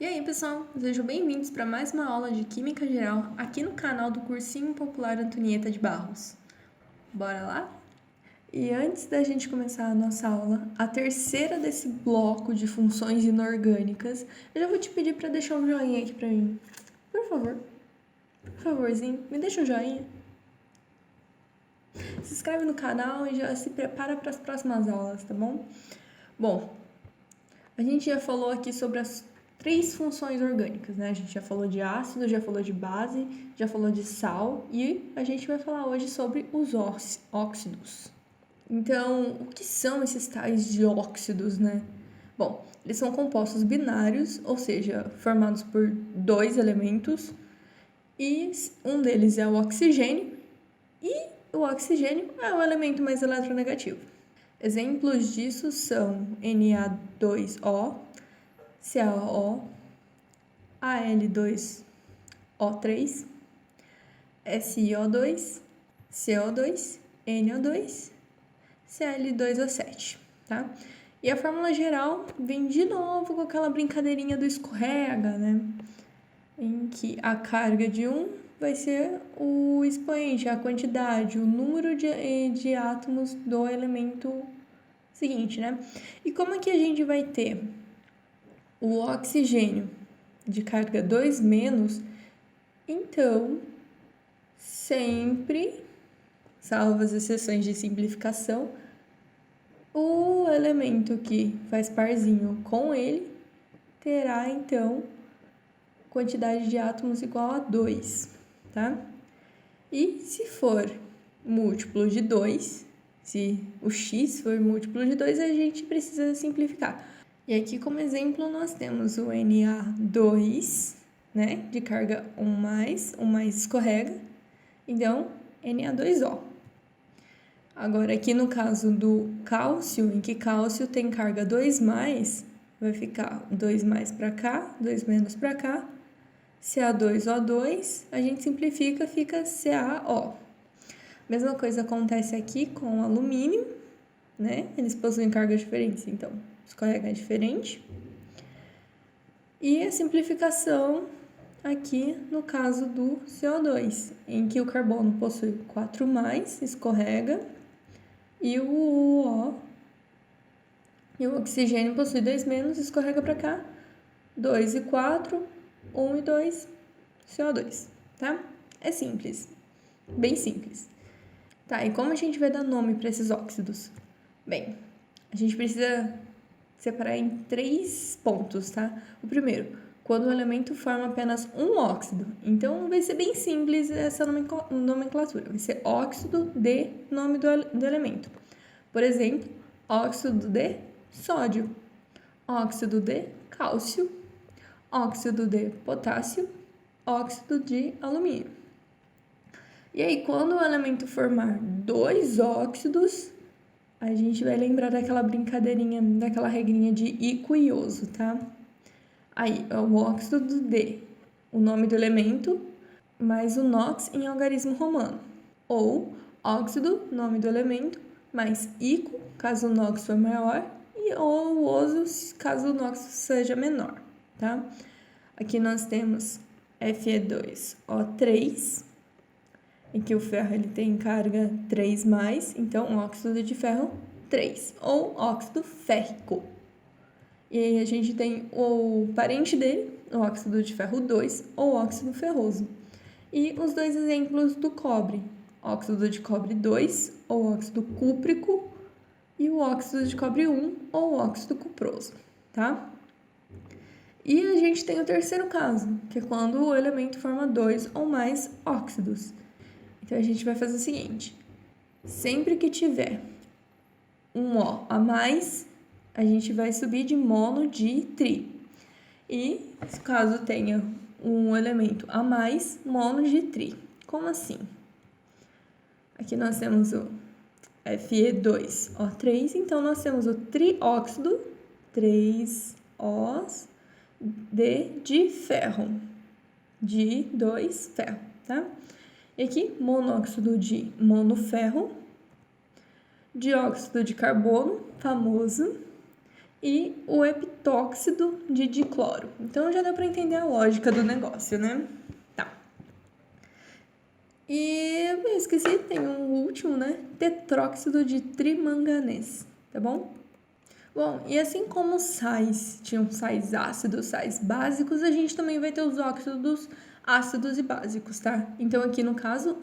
E aí, pessoal, sejam bem-vindos para mais uma aula de Química Geral aqui no canal do Cursinho Popular Antonieta de Barros. Bora lá? E antes da gente começar a nossa aula, a terceira desse bloco de funções inorgânicas, eu já vou te pedir para deixar um joinha aqui para mim. Por favor. Por favorzinho, me deixa um joinha. Se inscreve no canal e já se prepara para as próximas aulas, tá bom? Bom, a gente já falou aqui sobre as 3 funções orgânicas, né? A gente já falou de ácido, já falou de base, já falou de sal e a gente vai falar hoje sobre os óxidos. Então, o que são esses tais dióxidos, né? Bom, eles são compostos binários, ou seja, formados por 2 elementos, e um deles é o oxigênio, e o oxigênio é o elemento mais eletronegativo. Exemplos disso são Na2O, CaO, Al2O3, SiO2, CO2, NO2, Cl2O7, tá? E a fórmula geral vem de novo com aquela brincadeirinha do escorrega, né? Em que a carga de um vai ser o expoente, a quantidade, o número de átomos do elemento seguinte, né? E como é que a gente vai ter o oxigênio de carga 2-, então, sempre, salvo as exceções de simplificação, o elemento que faz parzinho com ele terá, então, quantidade de átomos igual a 2, tá? E se for múltiplo de 2, se o x for múltiplo de 2, a gente precisa simplificar. E aqui, como exemplo, nós temos o Na2, né, de carga 1+, 1+ escorrega, então, Na2O. Agora, aqui no caso do cálcio, em que cálcio tem carga 2+, vai ficar 2+ para cá, 2- para cá, Ca2O2, a gente simplifica, fica CaO. Mesma coisa acontece aqui com o alumínio, né? Eles possuem cargas diferentes, então escorrega é diferente. E a simplificação aqui no caso do CO2, em que o carbono possui 4+, escorrega, e o oxigênio possui 2-, escorrega para cá, 2 e 4, 1 e 2, CO2, tá? É simples, bem simples. Tá, e como a gente vai dar nome para esses óxidos? Bem, a gente precisa separar em 3 pontos, tá? O primeiro, quando o elemento forma apenas um óxido. Então, vai ser bem simples essa nomenclatura. Vai ser óxido de nome do elemento. Por exemplo, óxido de sódio, óxido de cálcio, óxido de potássio, óxido de alumínio. E aí, quando o elemento formar 2 óxidos, a gente vai lembrar daquela brincadeirinha, daquela regrinha de iquioso, tá? Aí, é o óxido de, o nome do elemento, mais o NOx em algarismo romano. Ou óxido, nome do elemento, mais ico, caso o NOx for maior, ou oso, caso o NOx seja menor, tá? Aqui nós temos Fe2O3, em que o ferro ele tem carga 3+, então óxido de ferro 3, ou óxido férrico. E aí a gente tem o parente dele, o óxido de ferro 2, ou óxido ferroso. E os 2 exemplos do cobre, óxido de cobre 2, ou óxido cúprico, e o óxido de cobre 1, ou óxido cuproso, tá? E a gente tem o terceiro caso, que é quando o elemento forma 2 ou mais óxidos. Então, a gente vai fazer o seguinte, sempre que tiver um O a mais, a gente vai subir de mono de tri. E, caso tenha um elemento a mais, mono de tri. Como assim? Aqui nós temos o Fe2O3, então nós temos o trióxido, 3 Os de ferro, de 2 ferro, tá? E aqui, monóxido de monoferro, dióxido de carbono, famoso, e o pentóxido de dicloro. Então, já dá para entender a lógica do negócio, né? Tá. E eu esqueci, tem um último, né? Tetróxido de trimanganês, tá bom? Bom, e assim como sais tinham sais ácidos, sais básicos, a gente também vai ter os óxidos ácidos e básicos, tá? Então, aqui no caso,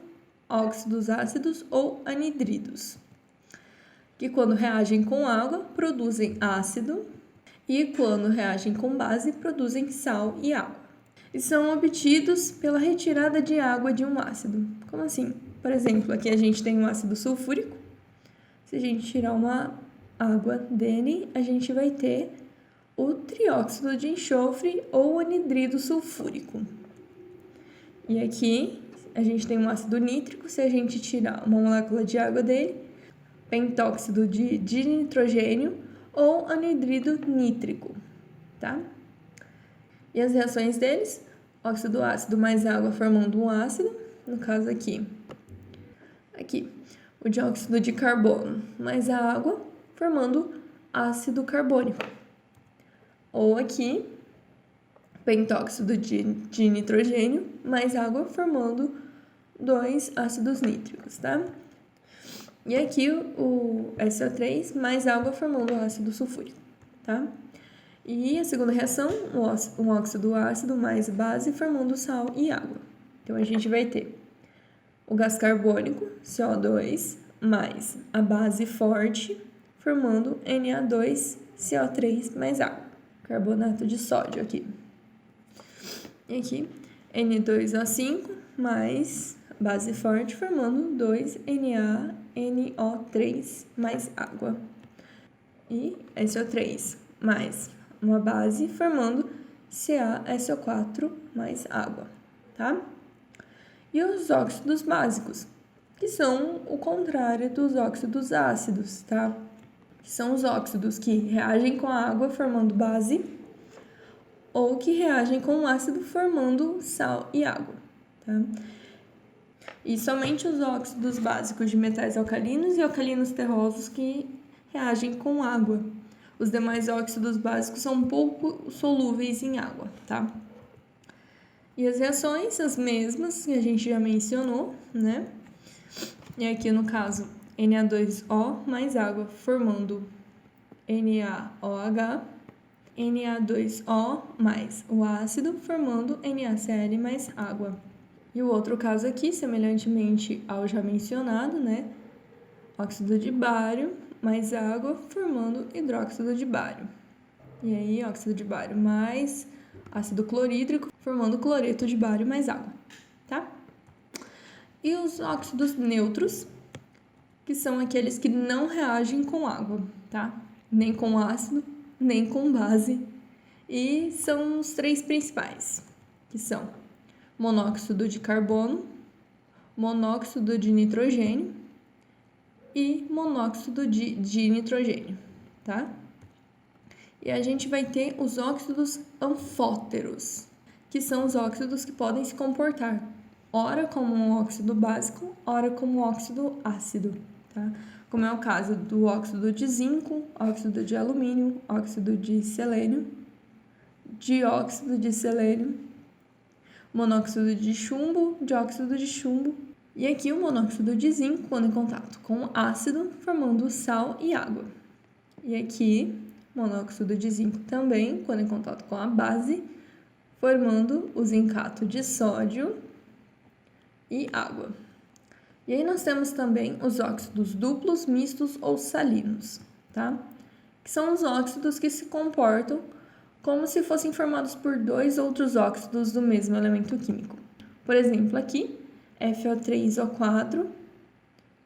óxidos ácidos ou anidridos, que quando reagem com água, produzem ácido, e quando reagem com base, produzem sal e água. E são obtidos pela retirada de água de um ácido. Como assim? Por exemplo, aqui a gente tem um ácido sulfúrico. Se a gente tirar uma água dele, a gente vai ter o trióxido de enxofre ou anidrido sulfúrico. E aqui a gente tem um ácido nítrico. Se a gente tirar uma molécula de água dele, pentóxido de dinitrogênio ou anidrido nítrico, tá? E as reações deles, óxido ácido mais água formando um ácido, no caso aqui, o dióxido de carbono mais a água formando ácido carbônico. Ou aqui, pentóxido de nitrogênio mais água formando 2 ácidos nítricos, tá? E aqui o SO3 mais água formando o ácido sulfúrico, tá? E a segunda reação, um óxido ácido mais base formando sal e água. Então, a gente vai ter o gás carbônico, CO2, mais a base forte, formando Na2CO3 mais água. Carbonato de sódio aqui. E aqui, N2O5 mais base forte, formando 2NaNO3 mais água. E SO3 mais uma base, formando CaSO4 mais água, tá? E os óxidos básicos, que são o contrário dos óxidos ácidos, tá? Que são os óxidos que reagem com a água formando base ou que reagem com o ácido formando sal e água, tá? E somente os óxidos básicos de metais alcalinos e alcalinos terrosos que reagem com água. Os demais óxidos básicos são pouco solúveis em água, tá? E as reações, as mesmas que a gente já mencionou, né? E aqui no caso, Na2O mais água formando NaOH, Na2O mais o ácido formando NaCl mais água. E o outro caso aqui, semelhantemente ao já mencionado, né? Óxido de bário mais água formando hidróxido de bário. E aí, óxido de bário mais ácido clorídrico formando cloreto de bário mais água, tá? E os óxidos neutros, que são aqueles que não reagem com água, tá? Nem com ácido, nem com base. E são os 3 principais, que são monóxido de carbono, monóxido de nitrogênio e monóxido de nitrogênio, tá? E a gente vai ter os óxidos anfóteros, que são os óxidos que podem se comportar ora como um óxido básico, ora como óxido ácido, tá? Como é o caso do óxido de zinco, óxido de alumínio, óxido de selênio, dióxido de selênio, monóxido de chumbo, dióxido de chumbo. E aqui o monóxido de zinco, quando em contato com ácido, formando sal e água. E aqui, monóxido de zinco também, quando em contato com a base, formando o zincato de sódio e água. E aí nós temos também os óxidos duplos, mistos ou salinos, tá? Que são os óxidos que se comportam como se fossem formados por 2 outros óxidos do mesmo elemento químico. Por exemplo, aqui, FO3O4,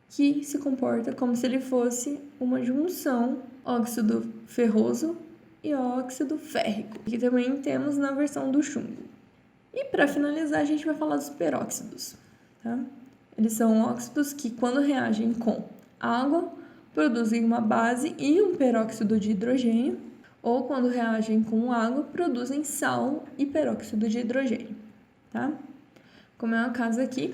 que se comporta como se ele fosse uma junção óxido ferroso e óxido férrico, que também temos na versão do chumbo. E para finalizar, a gente vai falar dos peróxidos, tá? Eles são óxidos que, quando reagem com água, produzem uma base e um peróxido de hidrogênio, ou quando reagem com água, produzem sal e peróxido de hidrogênio, tá? Como é o caso aqui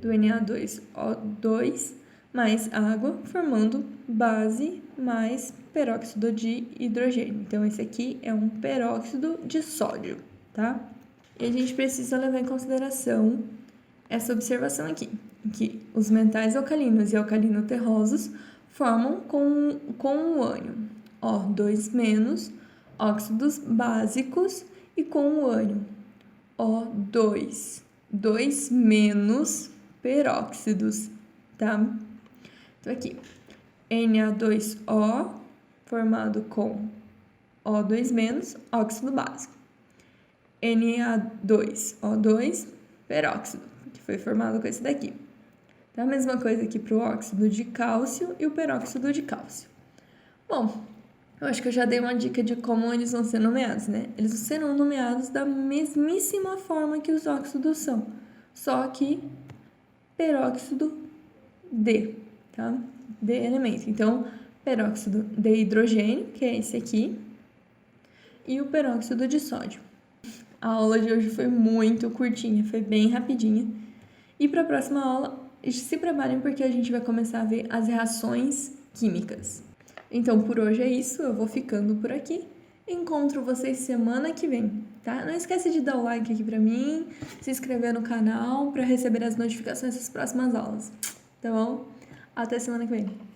do Na2O2 mais água, formando base mais peróxido de hidrogênio. Então, esse aqui é um peróxido de sódio, tá? E a gente precisa levar em consideração essa observação aqui, que os metais alcalinos e alcalino-terrosos formam com o ânion O2-, óxidos básicos e com o ânion O2, 2- peróxidos, tá? Então, aqui, Na2O formado com O2-, óxido básico. Na2O2, peróxido, que foi formado com esse daqui. Então, a mesma coisa aqui para o óxido de cálcio e o peróxido de cálcio. Bom, eu acho que eu já dei uma dica de como eles vão ser nomeados, né? Eles serão nomeados da mesmíssima forma que os óxidos são, só que peróxido de, tá? De elemento. Então, peróxido de hidrogênio, que é esse aqui, e o peróxido de sódio. A aula de hoje foi muito curtinha, foi bem rapidinha. E para a próxima aula, se preparem porque a gente vai começar a ver as reações químicas. Então, por hoje é isso, eu vou ficando por aqui. Encontro vocês semana que vem, tá? Não esquece de dar o like aqui pra mim, se inscrever no canal para receber as notificações das próximas aulas, tá bom? Até semana que vem.